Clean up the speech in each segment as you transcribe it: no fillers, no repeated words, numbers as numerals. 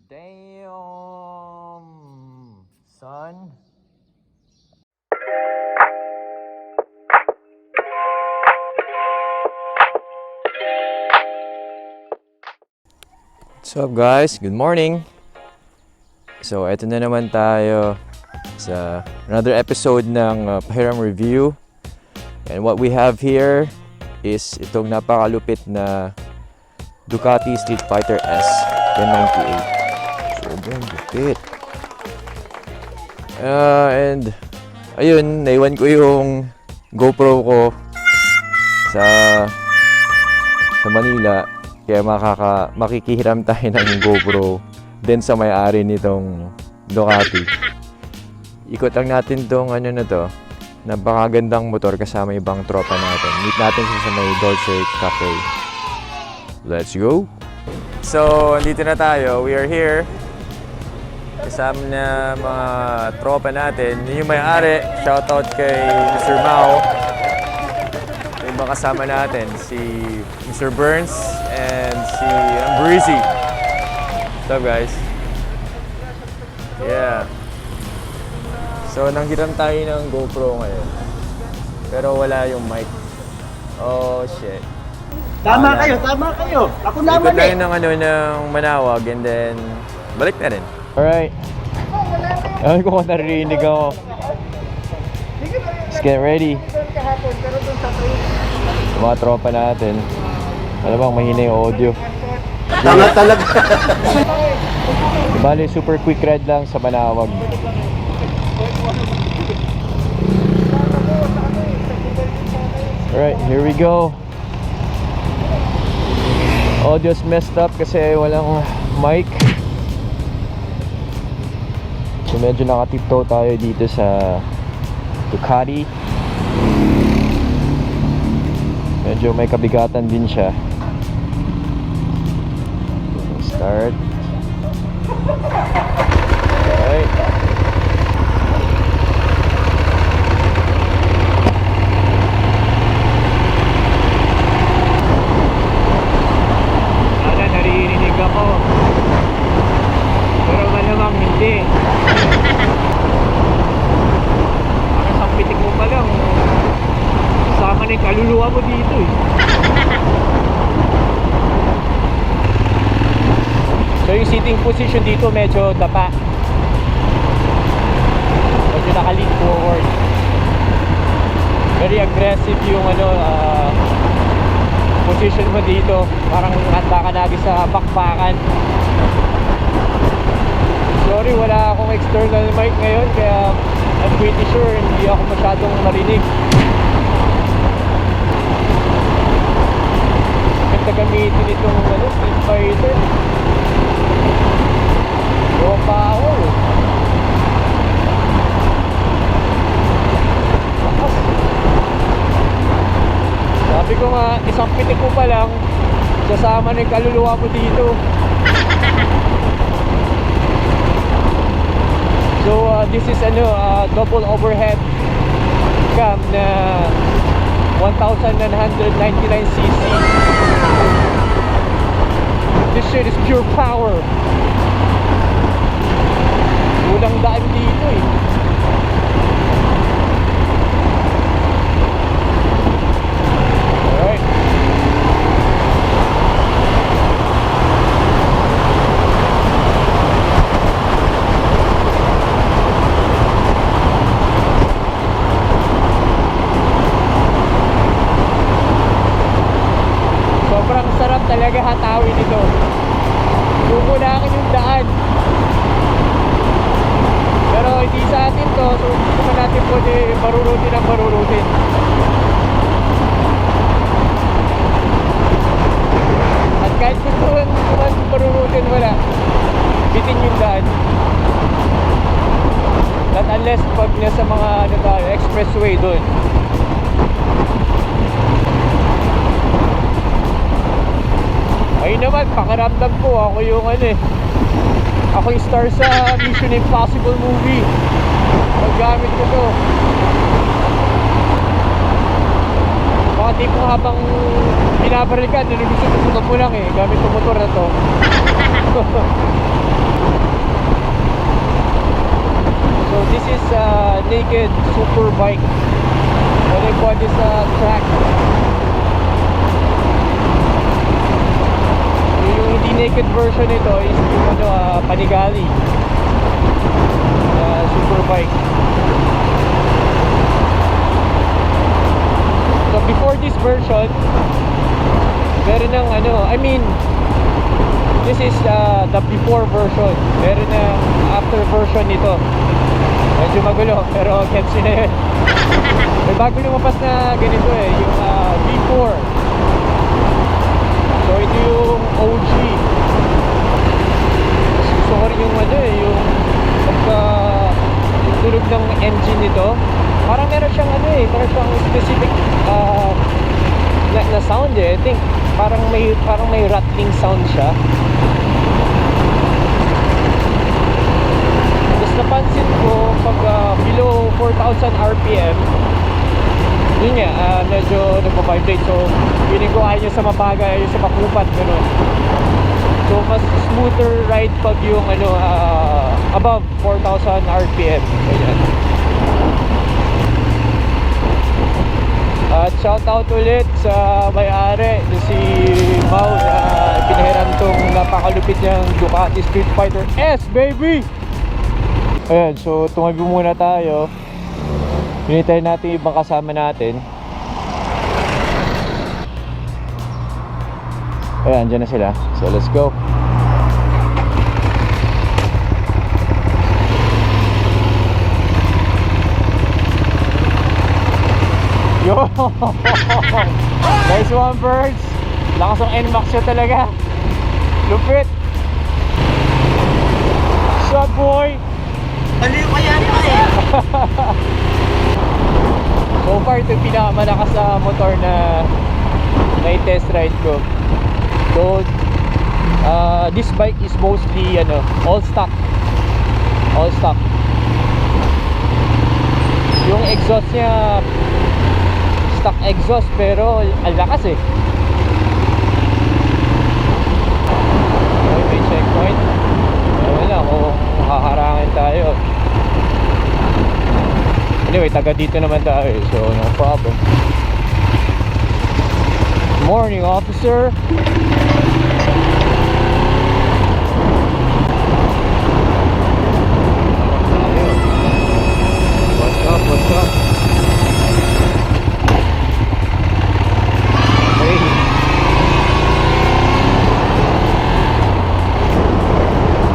Damn, son. What's up guys? Good morning. So eto na naman tayo sa another episode ng Pahiram Review. And what we have here is itong napakalupit na Ducati Streetfighter S 1098. Sobrang lupit. And ayun, naiwan ko yung GoPro ko sa Manila. Kaya makikihiram tayo ng GoPro din sa may-ari nitong Ducati. Ikot lang natin tong ano na to. Napakagandang motor kasama ibang tropa natin. Meet natin siya sa may Dolce Cafe. Let's go! So, andito na tayo. We are here. Kasama na mga tropa natin. Yun yung may-ari. Shoutout kay Mr. Mao. Yung mga kasama natin. Si Mr. Burns and si Breezy. What's up guys? Yeah. So, nanghiram tayo ng GoPro ngayon. Pero wala yung mic. Oh, shit. Tama kayo. Ako naman ikot tayo ng ng Manawag and then balik na rin. Alright. Ay ko naririnig ako. Let's get ready. Mga tropa natin. Alam bang mahina yung audio. Tama talaga. Bale, super quick ride lang sa Manawag. Alright, here we go. Audio's messed up kasi walang mic. So medyo nakatiptoe tayo dito sa Ducati. Medyo may kabigatan din siya. Start. Alright. Naririnig ako. Pero malamang hindi. Ang pitik mo pa lang. Sama na yung kaluluwa mo dito eh. So yung sitting position dito medyo dapa. Medyo naka-lean forward. Very aggressive yung position mo dito. Parang handa ka lagi sa bakbakan. Sorry, wala akong external mic ngayon kaya I'm pretty sure hindi ako masyadong marinig. Ganda gamitin itong Streetfighter. Raw power. Sabi ko nga, isang pitik mo pa lang sasama na yung kaluluwa mo dito. So this is double overhead cam na 1999cc. This shit is pure power. Kulang daan dito eh. Alright. Sobrang sarap talaga hatawin ito. Kukulangan yung daan. Pero hindi sa atin to, so hindi naman natin pwede barurutin ang barurutin. At kahit gusto naman barurutin, wala. Bitin yung daan. Not unless pag nasa mga expressway doon. Ayun naman, pakiramdam ko ako yung ako yung star sa Mission Impossible movie. Paggamit ko to. Mga tipong habang binabaril ka, nilulusot mo lang gamit yung motor na to. this is naked super bike. What they call this track. Yung hindi naked version nito is yung Panigali super bike. So before this version, meron ng I mean, this is the before version. Meron ng after version nito. Medyo magulo, pero gets nyo na yun. May bago lumabas na ganito yung before. So ito yung OG. Gusto ko rin yung yung pagka yung tunog ng engine nito. Parang meron siyang meron siyang specific na sound I think parang may rattling sound siya. Tapos napansin ko pag below 4,000 RPM, yun nga, medyo nagpa-vibrate. So feeling ko ayaw sa mabagal, ayaw sa makupat, gano'n. So mas smoother ride pag yung above 4,000 RPM. Ganyan. At shout out ulit sa may-ari si Mau na pinahiram tong napakalupit niyang Ducati Streetfighter S, baby! Ayan, so tumabi muna tayo. Hinintay natin yung ibang kasama natin. Ayan, dyan na sila. So let's go. Yo! Nice one, birds! Lakas ang NMAX siya talaga. Lupit! What's up, boy? Ano yung kaya So far, ito yung pinakamalakas na motor na i-test ride ko. So, this bike is mostly all stock. All stock. Yung exhaust niya stock exhaust, pero ang lakas Okay, may checkpoint. Wala kung haharangin tayo. Anyway, taga dito naman tayo, so no problem. Morning, officer. What's up, what's up? Hey.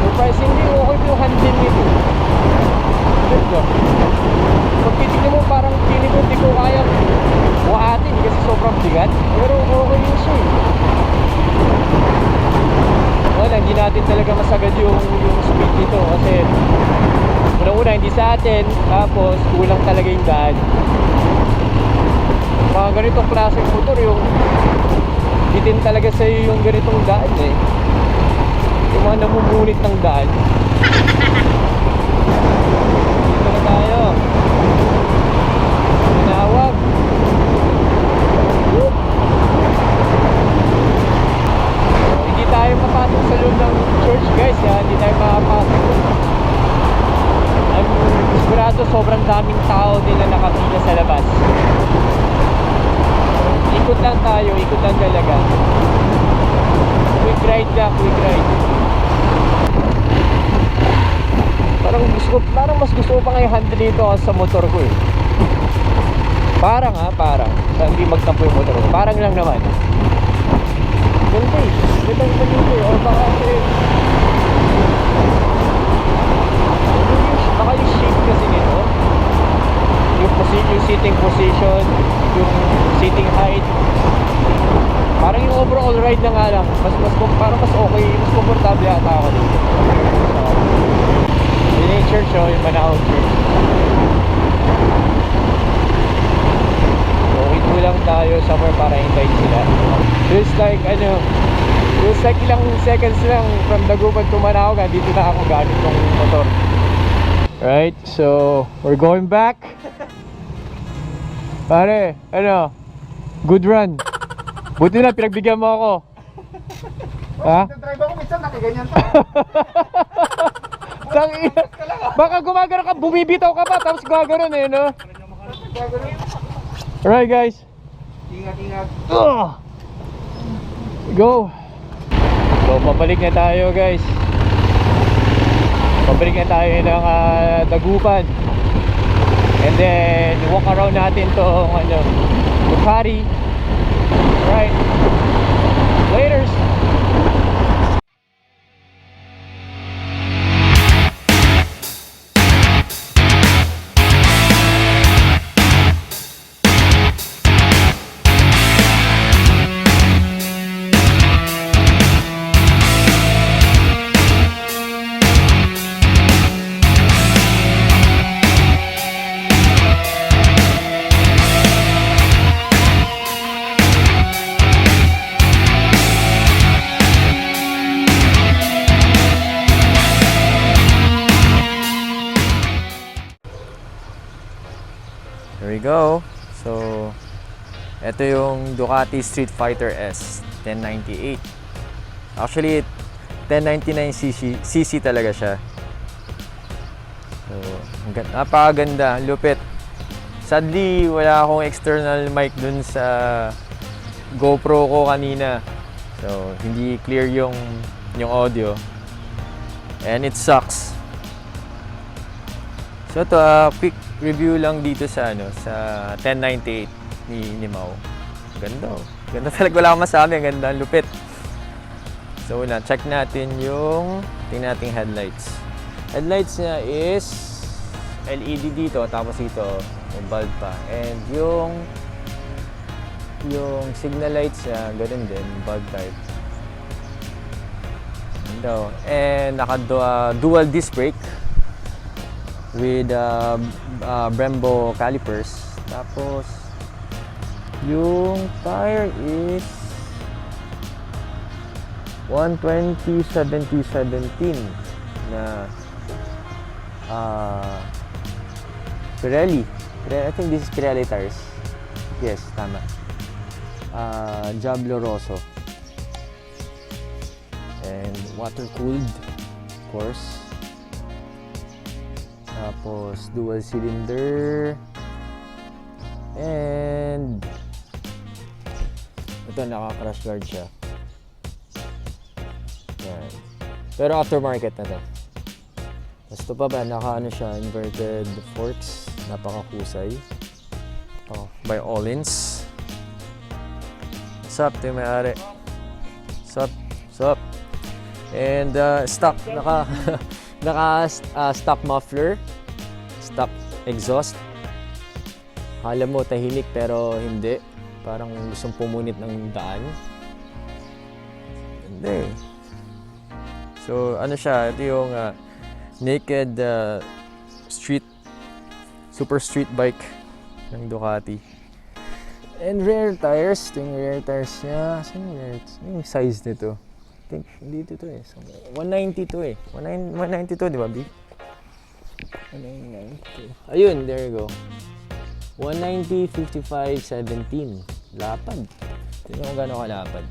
Surprisingly, okay yung handling nito. Ganda. Pag titignan mo, parang feeling ko hindi ko kaya buhatin kasi sobrang bigat. Pero okay yun siya Wala, hindi natin talaga masagad yung speed nito kasi unang-una hindi sa atin, tapos kulang talaga yung daan. Mga ganitong klaseng motor yung bitin talaga sa'yo yung ganitong daan yung mga namumunit ng daan. Dito na tayo. Tinawag. Hindi tayo mapasok sa loob ng church, guys. Hindi tayo makapasok. I'm sigurado sobrang daming tao din na nakapila sa labas. Ikot lang tayo, ikot lang talaga. Quick ride lang, quick ride. Parang mas gusto ko pa nga i-handle dito sa motor ko Parang sa hindi magtampo yung motor ko. Parang lang naman. Ganda Gandang ganito o baka baka yung shape kasi nito, yung sitting position, yung sitting height, parang yung overall ride na nga lang parang mas okay, mas komportable yata ako dito. Yun yung church yung Manao Church. So wait mo lang tayo somewhere para hintayin sila. Feels like ilang seconds lang from Dagupan to Manao, dito na ako gamit ng motor. Right, so we're going back. Pare, good run. Buti na pinagbigyan mo ako. Ha? Drive ako minsan, nakiganyan pa. Tangina. Baka gumagano ka, bumibitaw ka pa, tapos gumagano eh, no? Alright guys. Ingat. Go. So, pabalik na tayo guys. Pabalik na tayo ng Dagupan. And then, walk around natin tong Ducati. Right. Laters. There we go. So, ito yung Ducati Streetfighter S 1098. Actually, 1099cc talaga siya. So, napakaganda, lupit. Sadly, wala akong external mic dun sa GoPro ko kanina. So, hindi clear yung audio. And it sucks. So, ito, quick review lang dito sa sa 1098 ni Mau. Ganda. Ganda talaga, wala akong masabi, ang ganda, lupit. So una, check natin tingnan natin headlights. Headlights niya is LED dito, tapos dito may bulb pa. And yung signal lights niya, ganun din, bulb type. Ganda. And naka dual disc brake with Brembo calipers. Tapos yung tire is 120/70/17 na Pirelli. I think this is Pirelli tires. Yes, tama. Diablo Rosso. And water cooled, of course. Tapos dual cylinder. And ito, naka-crash guard siya. Yan. Pero aftermarket na to. Tapos ito pa ba, siya, inverted forks. Napakahusay. By Allins. What's up? Ito yung may-ari. What's up? And stock, stock muffler, stock exhaust. Akala mo tahimik pero hindi. Parang gustong pumunit ng daan. Hindi. So siya, ito yung naked super street bike ng Ducati. And rear tires, ito yung rear tires niya. Saan yung size nito? I think dito to eh. 190 to eh. 192, di ba, B? 190. Ayun, there you go. 190/55/17. Lapad. Tignan mo gano'n kalapad.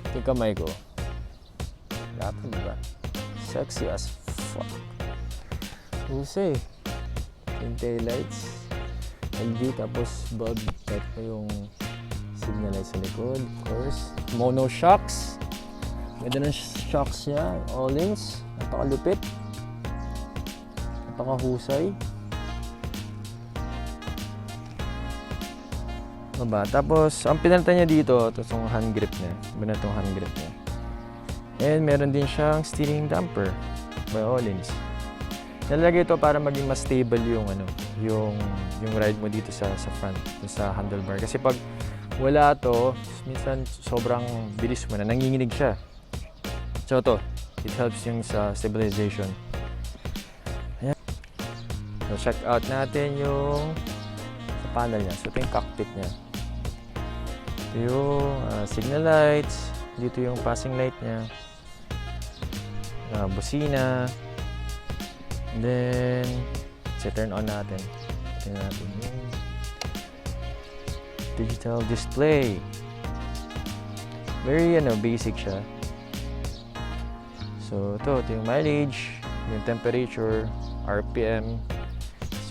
Ito yung kamay ko. Lapad, di ba? Sexy as fuck. Husay. Yung taillights. LG, tapos bulb. Ito yung signal lights sa likod, of course. Mono shocks. Ganda ng shocks niya, Allins, napakalupit, napakahusay. Diba? Tapos, ang pinalitan niya dito, ito yung hand grip niya. Iba na itong hand grip niya. And meron din siyang steering damper by Allins. Nalagay ito para maging mas stable yung ride mo dito sa front, sa handlebar. Kasi pag wala to, minsan sobrang bilis mo na, nanginginig siya. So ito, it helps yung sa stabilization. Ayan. So check out natin yung sa panel niya. So ito yung cockpit niya. Ito yung signal lights. Dito yung passing light niya. Busina. And then, turn on natin. Tingnan natin yung digital display. Very basic siya. So ito yung mileage, yung temperature, RPM,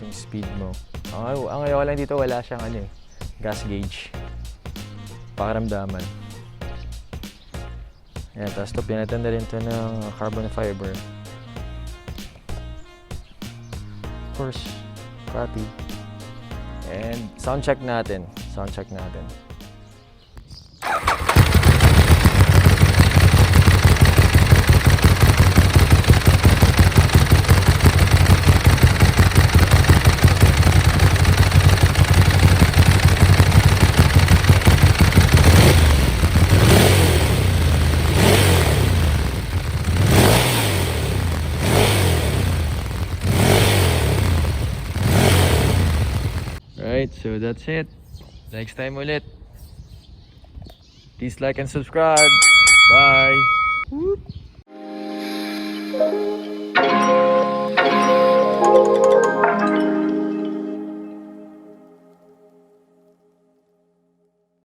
yung speed mo. Ang ayaw lang dito, wala siyang gas gauge. Pakaramdaman. Ayan, tapos ito, pinatan na rin ito ng carbon fiber. Of course, Ducati. And sound check natin. Right, so that's it. Next time ulit. Please like and subscribe. Bye!